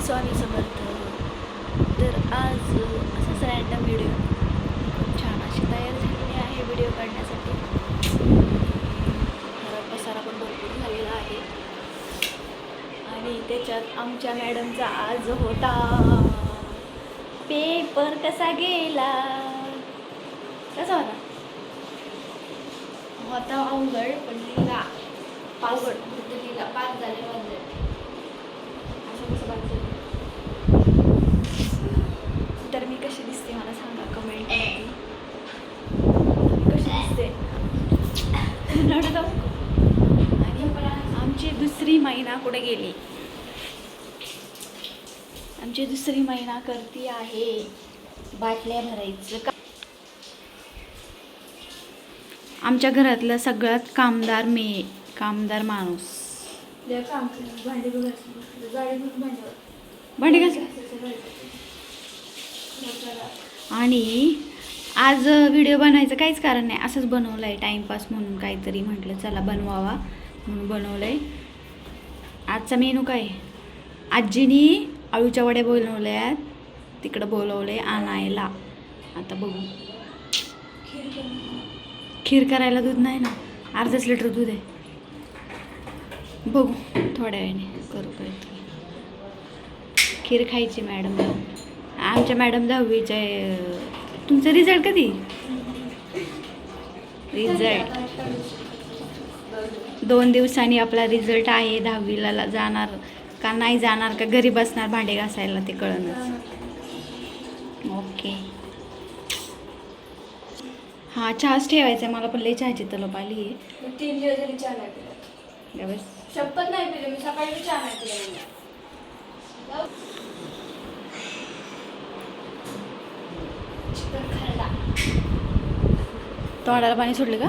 स्वामी समर्थ. तर आज असाच रॅन्डम व्हिडिओ खूप छान अशी तयार झालेली आहे व्हिडिओ काढण्यासाठी. घरात पसारा पण भरपूर झालेला आहे आणि त्याच्यात आमच्या मॅडमचा आज होता पेपर. कसा गेला? कसा होता? होता अवघड पण लिहिला अवघड. लिहिला 5 झाले म्हणजे असं कसं बाकी. तर मी कशी दिसते मला सांगा कमेंट मध्ये. कशी दिसते? रडत आहो का? आणि आमची दुसरी महिना कुठे गेली? आमची दुसरी महिना करती आहे बाटल्या भरायचं का. आमच्या घरातला सगळ्यात कामदार माणूस. काम भांडी भांडी घास. आणि आज व्हिडिओ बनवायचं काहीच कारण नाही, असंच बनवलं आहे टाईमपास म्हणून. काहीतरी म्हटलं चला बनवावा म्हणून बनवलं आहे. आजचा मेनू काय? आजीनी आळूच्या वड्या बोलवल्यात, तिकडं बोलवलं आहे आणायला. आता बघू. खीर करायला दूध नाही ना, अर्धाच लिटर दूध आहे. बघू थोड्या वेळाने करू काहीतरी. खीर खायची मॅडम. आमच्या मॅडम 10वीच्या आहे. तुमचा रिझल्ट कधी? रिझल्ट 2 दिवसांनी आपला रिझल्ट आहे. 10वीला जाणार का नाही जाणार का घरी बसणार भांडे घासायला ते कळणच. ओके. हां चहाच ठेवायचा आहे मला, पण लई चहाची तलब आली आहे. 3 दिवस झाले चहा नाही पिला. बस शपथ नाही पिली मी. सकाळी चहा नाही पिला. तोंडाला पाणी सोडलं का?